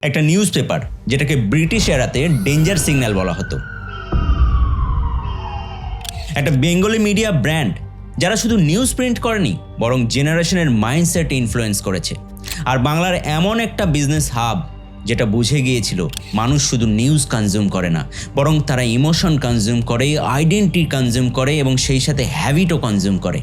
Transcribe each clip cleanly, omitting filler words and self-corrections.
একটা news paper যেটাকে British এরাতে danger signal বলা হতো। একটা বেঙ্গলি মিডিয়া ব্র্যান্ড যারা শুধু নিউজ প্রিন্ট করেনি বরং জেনারেশনের মাইন্ডসেট ইনফ্লুয়েন্স করেছে। আর বাংলার এমন একটা বিজনেস হাব যেটা বুঝে গিয়েছিল মানুষ শুধু নিউজ কনজিউম করে না, বরং তারা ইমোশন কনজিউম করে, আইডেন্টিটি কনজিউম করে এবং সেই সাথে হ্যাবিটও কনজিউম করে।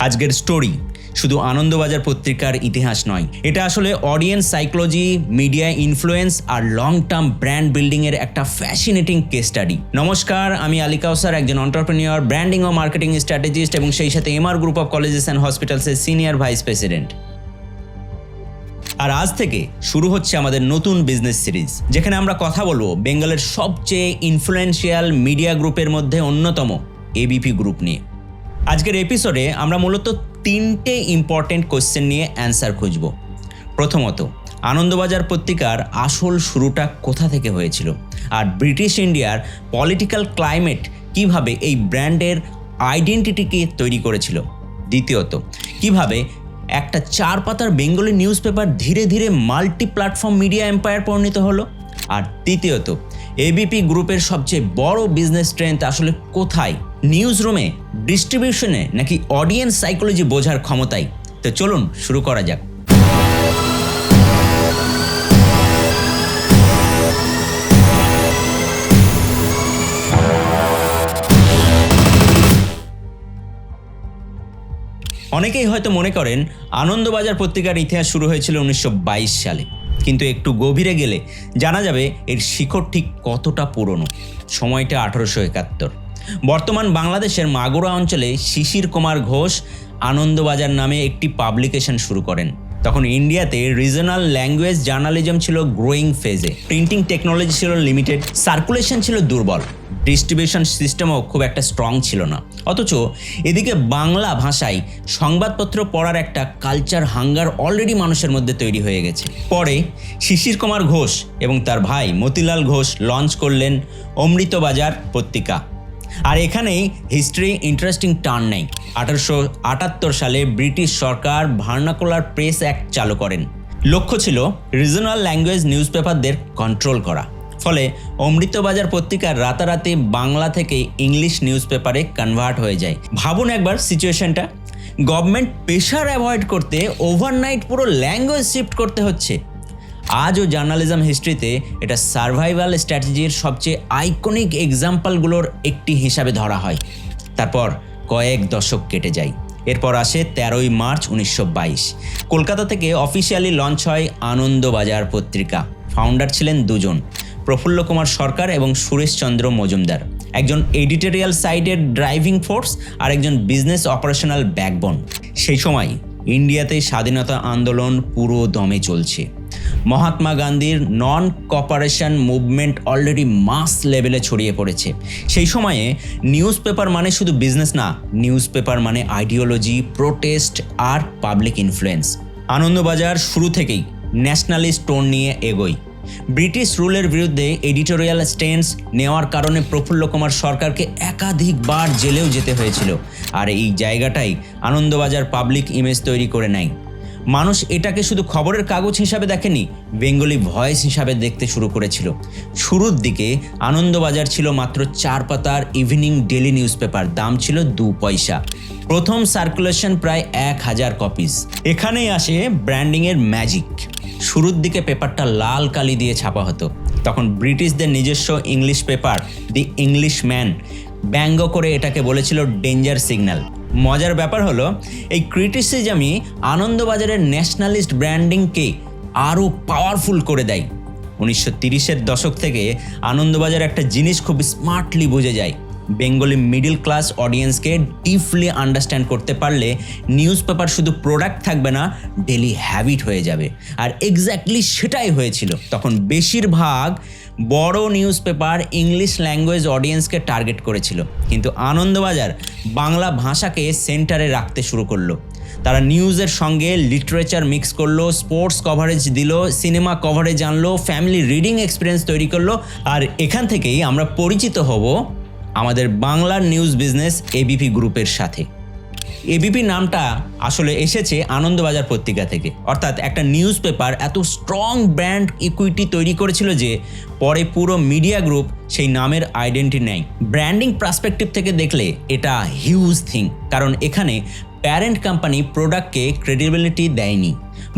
আজকের স্টোরি শুধু আনন্দবাজার পত্রিকার ইতিহাস নয়, এটা আসলে অডিয়েন্স সাইকোলজি, মিডিয়া ইনফ্লুয়েন্স আর লং টার্ম ব্র্যান্ড বিল্ডিংয়ের একটা ফ্যাসিনেটিং কেস স্টাডি। নমস্কার, আমি আলী কাউসার, একজন এন্টারপ্রেনিউর, ব্র্যান্ডিং ও মার্কেটিং স্ট্র্যাটেজিস্ট এবং সেই সাথে MR group of colleges and হসপিটালসের সিনিয়র ভাইস প্রেসিডেন্ট। আর আজ থেকে শুরু হচ্ছে আমাদের নতুন বিজনেস সিরিজ, যেখানে আমরা কথা বলবো বেঙ্গলের সবচেয়ে ইনফ্লুয়েন্সিয়াল মিডিয়া গ্রুপের মধ্যে অন্যতম এবিপি গ্রুপ নিয়ে। আজকের এপিসোডে আমরা মূলত তিনটে ইম্পর্টেন্ট কোশ্চেন নিয়ে অ্যান্সার খুঁজব। প্রথমত, আনন্দবাজার পত্রিকার আসল শুরুটা কোথা থেকে হয়েছিল, আর ব্রিটিশ ইন্ডিয়ার পলিটিক্যাল ক্লাইমেট কিভাবে এই ব্র্যান্ডের আইডেন্টিটিকে তৈরি করেছিল। দ্বিতীয়ত, কিভাবে একটা 4 পাতার বেঙ্গলি নিউজ পেপার ধীরে ধীরে মাল্টি প্ল্যাটফর্ম মিডিয়া এম্পায়ার পরিণত হলো। আর তৃতীয়ত, এবিপি গ্রুপের সবচেয়ে বড় বিজনেস স্ট্রেংথ আসলে কোথায়, নিউজ রুমে, ডিস্ট্রিবিউশনে, নাকি অডিয়েন্স সাইকোলজি বোঝার ক্ষমতায়। তো চলুন শুরু করা যাক। অনেকেই হয়তো মনে করেন আনন্দবাজার পত্রিকার ইতিহাস শুরু হয়েছিল 1922 সালে, কিন্তু একটু গভীরে গেলে জানা যাবে এর শিকড় ঠিক কতটা পুরনো। সময়টা 1871। বর্তমান বাংলাদেশের মাগুরা অঞ্চলে শিশির কুমার ঘোষ আনন্দবাজার নামে একটি পাবলিকেশন শুরু করেন। তখন ইন্ডিয়াতে রিজনাল ল্যাঙ্গুয়েজ জার্নালিজম ছিল গ্রোয়িং ফেজে, প্রিন্টিং টেকনোলজি ছিল লিমিটেড, সার্কুলেশন ছিল দুর্বল, ডিস্ট্রিবিউশন সিস্টেমও খুব একটা স্ট্রং ছিল না। অথচ এদিকে বাংলা ভাষায় সংবাদপত্র পড়ার একটা কালচার হাঙ্গার অলরেডি মানুষের মধ্যে তৈরি হয়ে গেছে। পরে শিশির কুমার ঘোষ এবং তার ভাই মতিলাল ঘোষ লঞ্চ করলেন অমৃতবাজার পত্রিকা। আর এখানেই হিস্ট্রি ইন্টারেস্টিং টার্ন নেয়। 1878 সালে ব্রিটিশ সরকার ভার্নাকুলার প্রেস অ্যাক্ট চালু করেন। লক্ষ্য ছিল রিজনাল ল্যাঙ্গুয়েজ নিউজ পেপারদের কন্ট্রোল করা। ফলে অমৃতবাজার পত্রিকার রাতারাতি বাংলা থেকে ইংলিশ নিউজ পেপারে কনভার্ট হয়ে যায়। ভাবুন একবার সিচুয়েশনটা, গভর্নমেন্ট প্রেশার অ্যাভয়েড করতে ওভারনাইট পুরো ল্যাঙ্গুয়েজ শিফট করতে হচ্ছে। আজও জার্নালিজম হিস্ট্রিতে এটা সার্ভাইভাল স্ট্র্যাটেজির সবচেয়ে আইকনিক এক্সাম্পলগুলোর একটি হিসাবে ধরা হয়। তারপর কয়েক দশক কেটে যায়। এরপর আসে 13ই মার্চ 1922। কলকাতা থেকে অফিসিয়ালি লঞ্চ হয় আনন্দবাজার পত্রিকা। ফাউন্ডার ছিলেন দুজন, প্রফুল্ল কুমার সরকার এবং সুরেশচন্দ্র মজুমদার। একজন এডিটোরিয়াল সাইডের ড্রাইভিং ফোর্স আর একজন বিজনেস অপারেশনাল ব্যাকবোন। সেই সময় ইন্ডিয়াতে স্বাধীনতা আন্দোলন পুরো দমে চলছে। মহাত্মা গান্ধীর নন কপারেশন মুভমেন্ট অলরেডি মাস লেভেলে ছড়িয়ে পড়েছে। সেই সময়ে নিউজ পেপার মানে শুধু বিজনেস না, নিউজ পেপার মানে আইডিওলজি, প্রোটেস্ট আর পাবলিক ইনফ্লুয়েন্স। আনন্দবাজার শুরু থেকেই ন্যাশনালিস্ট টোন নিয়ে এগোয়। ব্রিটিশ রুলের বিরুদ্ধে এডিটোরিয়াল স্ট্যান্স নেওয়ার কারণে প্রফুল্ল কুমার সরকারকে একাধিকবার জেলেও যেতে হয়েছিল। আর এই জায়গাটাই আনন্দবাজার পাবলিক ইমেজ তৈরি করে নেয়। মানুষ এটাকে শুধু খবরের কাগজ হিসাবে দেখেনি, বেঙ্গলি ভয়েস হিসাবে দেখতে শুরু করেছিল। শুরুর দিকে আনন্দবাজার ছিল মাত্র 4 পাতার ইভিনিং ডেলি নিউজ পেপার, দাম ছিল 2 পয়সা। প্রথম সার্কুলেশন প্রায় 1000 কপিজ। এখানেই আসে ব্র্যান্ডিংয়ের ম্যাজিক। শুরুর দিকে পেপারটা লাল কালি দিয়ে ছাপা হতো। তখন ব্রিটিশদের নিজস্ব ইংলিশ পেপার দি ইংলিশম্যান ব্যঙ্গ করে এটাকে বলেছিল ডেঞ্জার সিগন্যাল। মজার ব্যাপার হলো এই ক্রিটিসিজমই আনন্দবাজারের ন্যাশনালিস্ট ব্র্যান্ডিংকে আরও পাওয়ারফুল করে দেয়। 1930-এর দশক থেকে আনন্দবাজার একটা জিনিস খুব স্মার্টলি বুঝে যায়। বেঙ্গলি মিডল ক্লাস অডিয়েন্সকে ডিপলি আন্ডারস্ট্যান্ড করতে পারলে নিউজ পেপার শুধু প্রোডাক্ট থাকবে না, ডেলি হ্যাবিট হয়ে যাবে। আর এক্স্যাক্টলি সেটাই হয়েছিল। তখন বেশিরভাগ বড় নিউজ পেপার ইংলিশ ল্যাঙ্গুয়েজ অডিয়েন্সকে টার্গেট করেছিল, কিন্তু আনন্দবাজার বাংলা ভাষাকে সেন্টারে রাখতে শুরু করলো। তারা নিউজের সঙ্গে লিটারেচার মিক্স করলো, স্পোর্টস কভারেজ দিল, সিনেমা কভারেজ আনলো, ফ্যামিলি রিডিং এক্সপিরিয়েন্স তৈরি করলো। আর এখান থেকেই আমরা পরিচিত হব আমাদের বাংলার নিউজ বিজনেস এবিপি গ্রুপের সাথে। এবিপি নামটা আসলে এসেছে আনন্দবাজার পত্রিকা থেকে, অর্থাৎ একটা নিউজ পেপার এত স্ট্রং ব্র্যান্ড ইকুইটি তৈরি করেছিল যে পরে পুরো মিডিয়া গ্রুপ সেই নামের আইডেন্টিটি নেয়। ব্র্যান্ডিং পার্সপেক্টিভ থেকে দেখলে এটা হিউজ থিং, কারণ এখানে প্যারেন্ট কোম্পানি প্রোডাক্টকে ক্রেডিবিলিটি দেয়নি,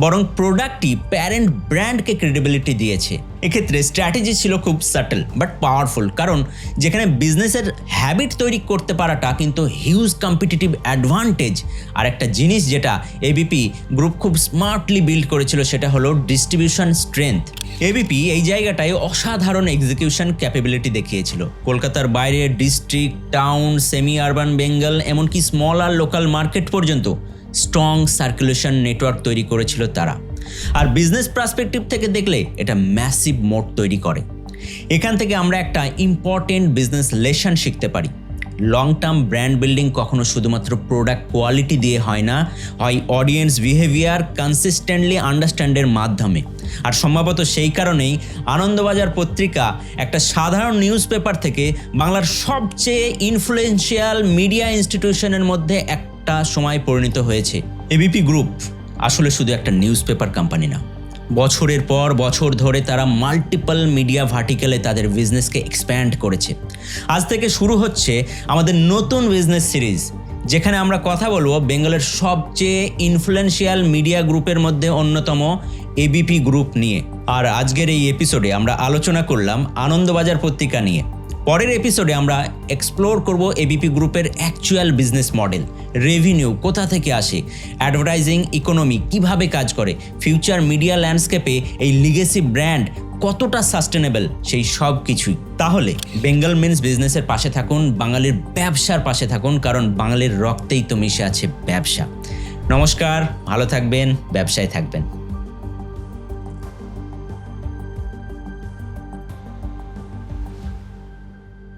বরং প্রোডাক্টই প্যারেন্ট ব্র্যান্ডকে ক্রেডিবিলিটি দিয়েছে। এক্ষেত্রে স্ট্র্যাটেজি ছিল খুব সাটল বাট পাওয়ারফুল, কারণ যেখানে বিজনেসের হ্যাবিট তৈরি করতে পারাটা কিন্তু হিউজ কম্পিটিটিভ অ্যাডভান্টেজ। আর একটা জিনিস যেটা এবিপি গ্রুপ খুব স্মার্টলি বিল্ড করেছিল সেটা হলো ডিস্ট্রিবিউশন স্ট্রেংথ। এবিপি এই জায়গাটায় অসাধারণ এক্সিকিউশন ক্যাপাবিলিটি দেখিয়েছিল। কলকাতার বাইরে district, town, semi urban Bengal, এমনকি স্মল আর লোকাল মার্কেট পর্যন্ত স্ট্রং সার্কুলেশন নেটওয়ার্ক তৈরি করেছিল তারা। আর বিজনেস পার্সপেক্টিভ থেকে দেখলে এটা ম্যাসিভ মোট তৈরি করে। এখান থেকে আমরা একটা ইম্পর্টেন্ট বিজনেস লেসন শিখতে পারি। লং টার্ম ব্র্যান্ড বিল্ডিং কখনো শুধুমাত্র প্রোডাক্ট কোয়ালিটি দিয়ে হয় না, হয় অডিয়েন্স বিহেভিয়ার কনসিস্টেন্টলি আন্ডারস্ট্যান্ডের মাধ্যমে। আর সম্ভবত সেই কারণেই আনন্দবাজার পত্রিকা একটা সাধারণ নিউজ পেপার থেকে বাংলার সবচেয়ে ইনফ্লুয়েন্সিয়াল মিডিয়া ইনস্টিটিউশনের মধ্যে একটা সময় পরিণত হয়েছে। এবিপি গ্রুপ আসলে শুধু একটা নিউজ পেপার কোম্পানি না, বছরের পর বছর ধরে তারা মাল্টিপল মিডিয়া ভার্টিক্যালে তাদের বিজনেসকে এক্সপ্যান্ড করেছে। আজ থেকে শুরু হচ্ছে আমাদের নতুন বিজনেস সিরিজ, যেখানে আমরা কথা বলবো বেঙ্গলের সবচেয়ে ইনফ্লুয়েন্সিয়াল মিডিয়া গ্রুপের মধ্যে অন্যতম এবিপি গ্রুপ নিয়ে। আর আজকের এই এপিসোডে আমরা আলোচনা করলাম আনন্দবাজার পত্রিকা নিয়ে। পরের এপিসোডে আমরা এক্সপ্লোর করব এবিপি গ্রুপের অ্যাকচুয়াল বিজনেস মডেল, রেভিনিউ কোথা থেকে আসে, অ্যাডভার্টাইজিং ইকোনমি কিভাবে কাজ করে, ফিউচার মিডিয়া ল্যান্ডস্কেপে এই লিগেসি ব্র্যান্ড কতটা সাস্টেনেবল, সেই সব কিছুই। তাহলে বেঙ্গল মিন্স বিজনেসের পাশে থাকুন, বাঙালির ব্যবসার পাশে থাকুন, কারণ বাঙালির রক্তেই তো মিশে আছে ব্যবসা। নমস্কার, ভালো থাকবেন, ব্যবসায় থাকবেন।